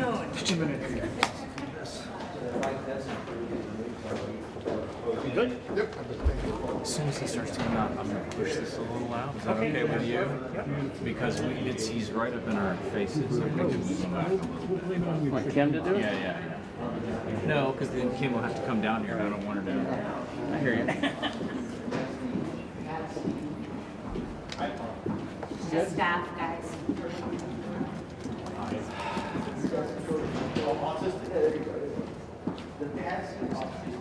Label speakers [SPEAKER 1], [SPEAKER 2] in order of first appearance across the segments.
[SPEAKER 1] doing? Just a minute here. You good? Yep.
[SPEAKER 2] As soon as he starts to come out, I'm going to push this a little out. Is that okay with you?
[SPEAKER 1] Yep.
[SPEAKER 2] Because he's right up in our faces. I think we can back a little bit.
[SPEAKER 3] Want Kim to do it?
[SPEAKER 2] Yeah. No, because then Kim will have to come down here, and I don't want her to. I hear you.
[SPEAKER 4] Just staff, guys.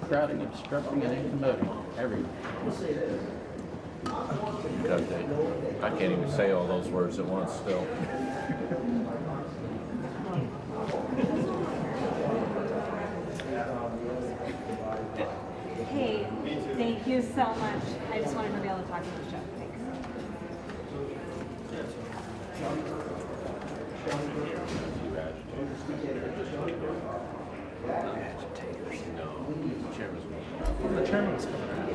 [SPEAKER 3] Crowding, obstructing, and incommoding. Everyone.
[SPEAKER 5] I can't even say all those words at once still.
[SPEAKER 4] Hey, thank you so much. I just wanted to be able to talk to the show. Thanks.
[SPEAKER 1] The chairman's coming out.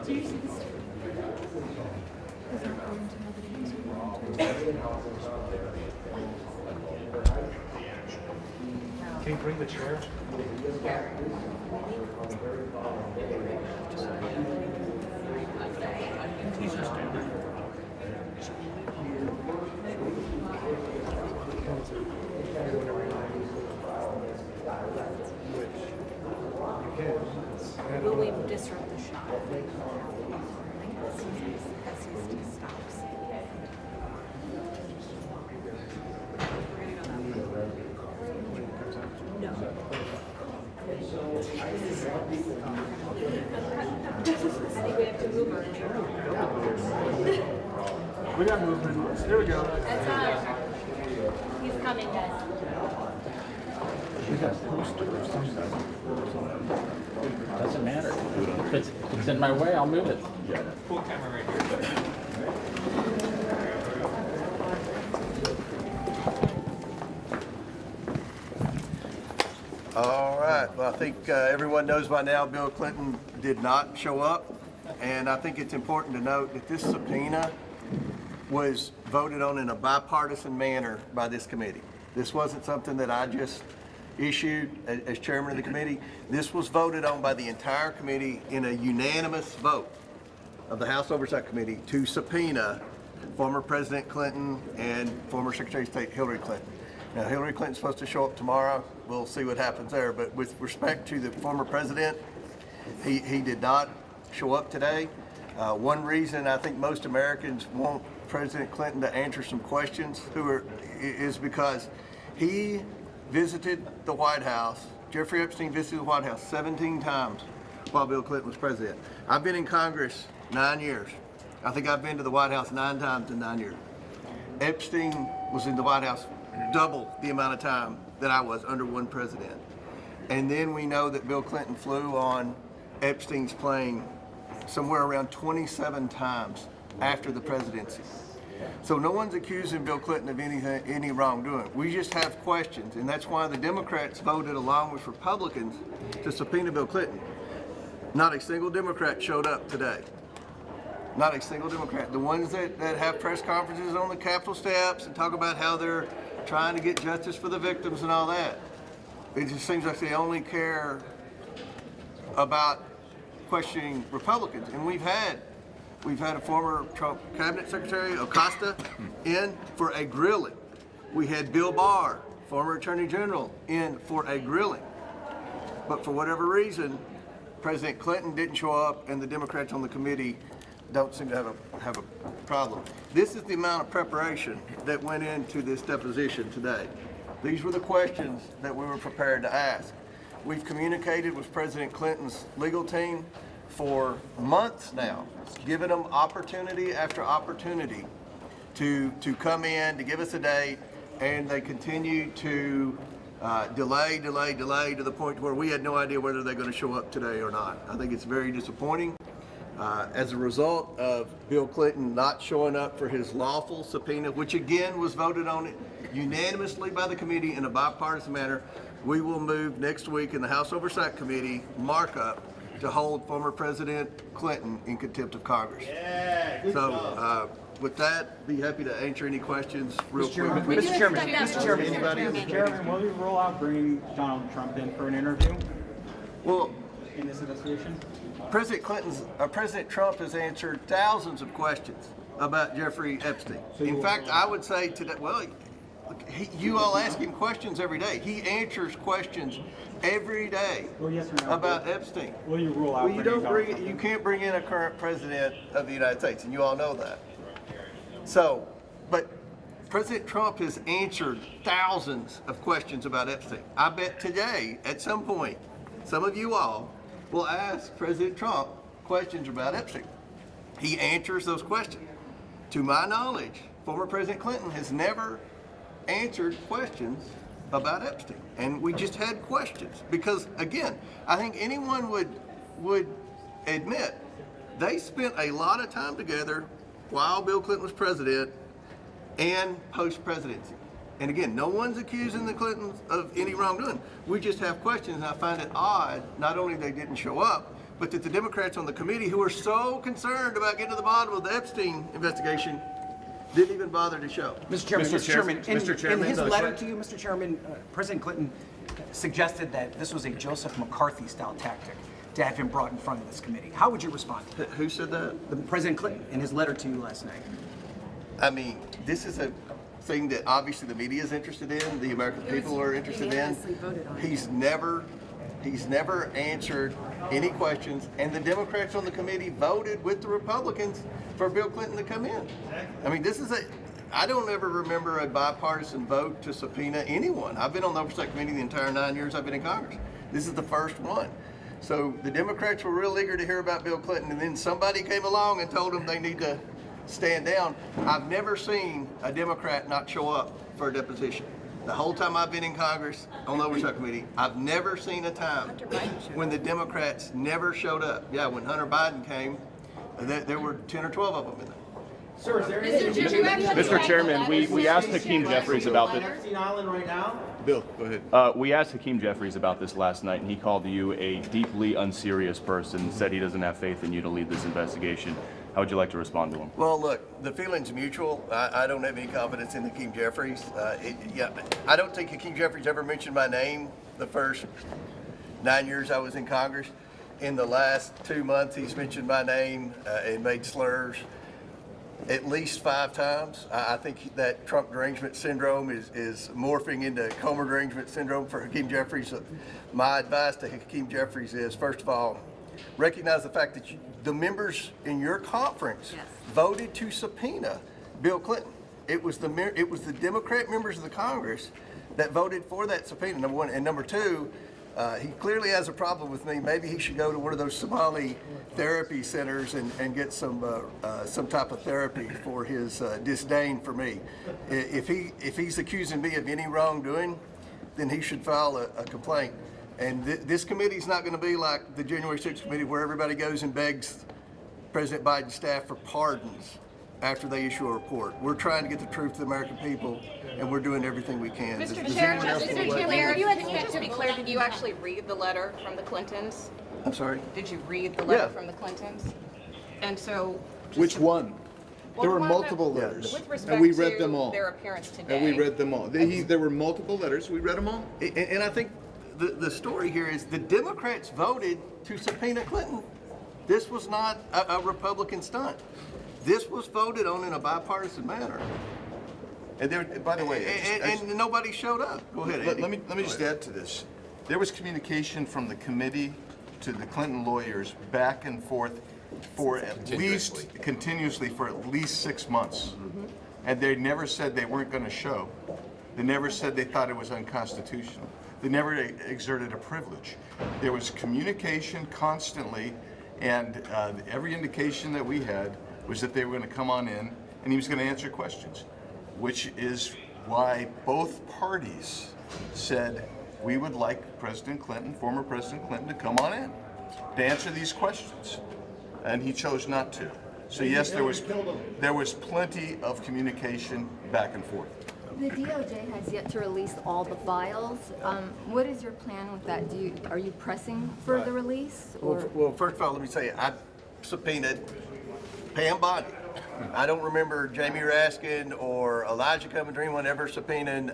[SPEAKER 4] Do you see this?
[SPEAKER 1] Can you bring the chair?
[SPEAKER 4] Will we disrupt the shot? As he stops. No. I think we have to move earlier.
[SPEAKER 1] We got movement. Here we go.
[SPEAKER 4] That's he's coming, guys.
[SPEAKER 1] We got a poster or something.
[SPEAKER 3] Doesn't matter. If it's in my way, I'll move it.
[SPEAKER 2] Full camera right here.
[SPEAKER 6] All right. Well, I think everyone knows by now Bill Clinton did not show up. And I think it's important to note that this subpoena was voted on in a bipartisan manner by this committee. This wasn't something that I just issued as chairman of the committee. This was voted on by the entire committee in a unanimous vote of the House Oversight Committee to subpoena former President Clinton and former Secretary of State Hillary Clinton. Now, Hillary Clinton's supposed to show up tomorrow. We'll see what happens there. But with respect to the former president, he did not show up today. One reason I think most Americans want President Clinton to answer some questions is because he visited the White House. Jeffrey Epstein visited the White House 17 times while Bill Clinton was president. I've been in Congress 9 years. I think I've been to the White House 9 times in 9 years. Epstein was in the White House double the amount of time that I was under one president. And then we know that Bill Clinton flew on Epstein's plane somewhere around 27 times after the presidency. So no one's accusing Bill Clinton of any wrongdoing. We just have questions, and that's why the Democrats voted along with Republicans to subpoena Bill Clinton. Not a single Democrat showed up today. Not a single Democrat. The ones that have press conferences on the Capitol steps and talk about how they're trying to get justice for the victims and all that. It just seems like they only care about questioning Republicans. And we've had a former Trump cabinet secretary, Acosta, in for a grilling. We had Bill Barr, former attorney general, in for a grilling. But for whatever reason, President Clinton didn't show up, and the Democrats on the committee don't seem to have a problem. This is the amount of preparation that went into this deposition today. These were the questions that we were prepared to ask. We've communicated with President Clinton's legal team for months now, giving them opportunity after opportunity to come in, to give us a date, and they continue to delay to the point where we had no idea whether they're going to show up today or not. I think it's very disappointing. As a result of Bill Clinton not showing up for his lawful subpoena, which again was voted on unanimously by the committee in a bipartisan manner, we will move next week in the House Oversight Committee markup to hold former President Clinton in contempt of Congress. Yeah, so with that, be happy to answer any questions real quick.
[SPEAKER 1] Mr. Chairman,
[SPEAKER 6] Anybody in the
[SPEAKER 1] Mr. Chairman, will you roll out bringing Donald Trump in for an interview
[SPEAKER 6] Well,
[SPEAKER 1] in this investigation?
[SPEAKER 6] President Trump has answered thousands of questions about Jeffrey Epstein. In fact, I would say today, well, you all ask him questions every day. He answers questions every day
[SPEAKER 1] Well, yes or no?
[SPEAKER 6] about Epstein.
[SPEAKER 1] Will you rule out
[SPEAKER 6] Well,
[SPEAKER 1] bringing
[SPEAKER 6] you can't bring in a current president of the United States, and you all know that. So, but President Trump has answered thousands of questions about Epstein. I bet today, at some point, some of you all will ask President Trump questions about Epstein. He answers those questions. To my knowledge, former President Clinton has never answered questions about Epstein. And we just had questions because, again, I think anyone would admit they spent a lot of time together while Bill Clinton was president and post-presidency. And again, no one's accusing the Clintons of any wrongdoing. We just have questions, and I find it odd, not only they didn't show up, but that the Democrats on the committee who are so concerned about getting to the bottom of the Epstein investigation didn't even bother to show.
[SPEAKER 7] Mr. Chairman, in his
[SPEAKER 5] the
[SPEAKER 7] letter to you, Mr. Chairman, President Clinton suggested that this was a Joseph McCarthy-style tactic to have him brought in front of this committee. How would you respond to that?
[SPEAKER 6] Who said that?
[SPEAKER 7] President Clinton, in his letter to you last night.
[SPEAKER 6] I mean, this is a thing that obviously the media is interested in, the American people are interested in. He's never answered any questions, and the Democrats on the committee voted with the Republicans for Bill Clinton to come in. I mean, I don't ever remember a bipartisan vote to subpoena anyone. I've been on the Oversight Committee the entire 9 years I've been in Congress. This is the first one. So the Democrats were real eager to hear about Bill Clinton, and then somebody came along and told them they need to stand down. I've never seen a Democrat not show up for a deposition. The whole time I've been in Congress on the Oversight Committee, I've never seen a time when the Democrats never showed up. Yeah, when Hunter Biden came, there were 10 or 12 of them in there.
[SPEAKER 1] Sir, is there anything
[SPEAKER 8] Mr. Chairman, we asked Hakeem Jeffries about this.
[SPEAKER 1] Epstein Island right now?
[SPEAKER 5] Bill, go ahead.
[SPEAKER 8] We asked Hakeem Jeffries about this last night, and he called you a deeply unserious person, said he doesn't have faith in you to lead this investigation. How would you like to respond to him?
[SPEAKER 6] Well, look, the feeling's mutual. I don't have any confidence in Hakeem Jeffries. I don't think Hakeem Jeffries ever mentioned my name the first 9 years I was in Congress. In the last 2 months, he's mentioned my name and made slurs at least 5 times. I think that Trump derangement syndrome is morphing into Comer derangement syndrome for Hakeem Jeffries. My advice to Hakeem Jeffries is, first of all, recognize the fact that the members in your conference voted to subpoena Bill Clinton. It was the Democrat members of the Congress that voted for that subpoena, number one. And number two, he clearly has a problem with me. Maybe he should go to one of those Somali therapy centers and get some type of therapy for his disdain for me. If he's accusing me of any wrongdoing, then he should file a complaint. And this committee's not going to be like the January 6th committee where everybody goes and begs President Biden's staff for pardons after they issue a report. We're trying to get the truth to the American people, and we're doing everything we can.
[SPEAKER 9] Mr. Chair, just to be clear, did you actually read the letter from the Clintons?
[SPEAKER 6] I'm sorry?
[SPEAKER 9] Did you read the letter
[SPEAKER 6] Yeah.
[SPEAKER 9] from the Clintons? And so...
[SPEAKER 5] Which one?
[SPEAKER 9] Well,
[SPEAKER 5] There were
[SPEAKER 9] the one that-
[SPEAKER 5] multiple letters,
[SPEAKER 9] With respect
[SPEAKER 5] and we read
[SPEAKER 9] to
[SPEAKER 5] them all.
[SPEAKER 9] their appearance today.
[SPEAKER 5] And we read them all. There were multiple letters. We read them all.
[SPEAKER 6] And I think the story here is the Democrats voted to subpoena Clinton. This was not a Republican stunt. This was voted on in a bipartisan manner.
[SPEAKER 5] And there, by the way,
[SPEAKER 6] And nobody showed up. Go ahead, Andy.
[SPEAKER 5] let me just add to this. There was communication from the committee to the Clinton lawyers back and forth for continuously for at least 6 months. And they never said they weren't going to show. They never said they thought it was unconstitutional. They never exerted a privilege. There was communication constantly, and every indication that we had was that they were going to come on in and he was going to answer questions, which is why both parties said we would like President Clinton, former President Clinton, to come on in to answer these questions, and he chose not to. So yes, there was plenty of communication back and forth.
[SPEAKER 10] The DOJ has yet to release all the files. What is your plan with that? Are you pressing for the release? Or?
[SPEAKER 6] Well, first of all, let me tell you, I subpoenaed Pam Bondi, I don't remember Jamie Raskin or Elijah Cummings or anyone ever subpoenaing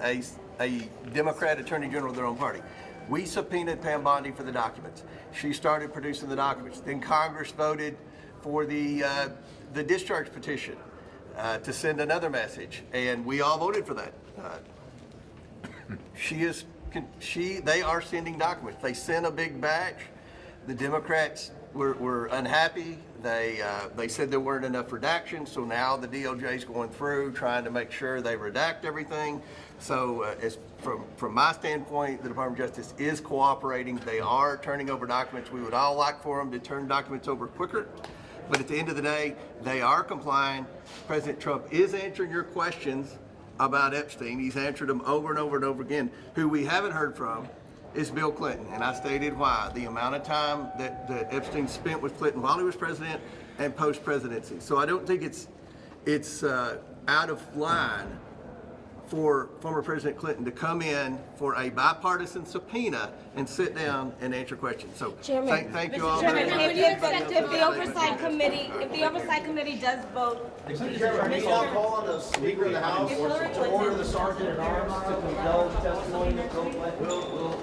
[SPEAKER 6] a Democrat attorney general of their own party. We subpoenaed Pam Bondi for the documents. She started producing the documents. Then Congress voted for the discharge petition to send another message, and we all voted for that. They are sending documents. They sent a big batch. The Democrats were unhappy. They said there weren't enough redactions, so now the DOJ is going through trying to make sure they redact everything. So from my standpoint, the Department of Justice is cooperating. They are turning over documents. We would all like for them to turn documents over quicker. But at the end of the day, they are complying. President Trump is answering your questions about Epstein. He's answered them over and over and over again. Who we haven't heard from is Bill Clinton, and I stated why. The amount of time that Epstein spent with Clinton while he was president and post-presidency. So I don't think it's out of line for former President Clinton to come in for a bipartisan subpoena and sit down and answer questions. So thank you all.
[SPEAKER 4] Chairman, if the Oversight Committee does vote,
[SPEAKER 1] Mr. Chairman, I'll call on the Speaker of the House to order the Sergeant at Arms to compel testimony of Bill Clinton.
[SPEAKER 6] We'll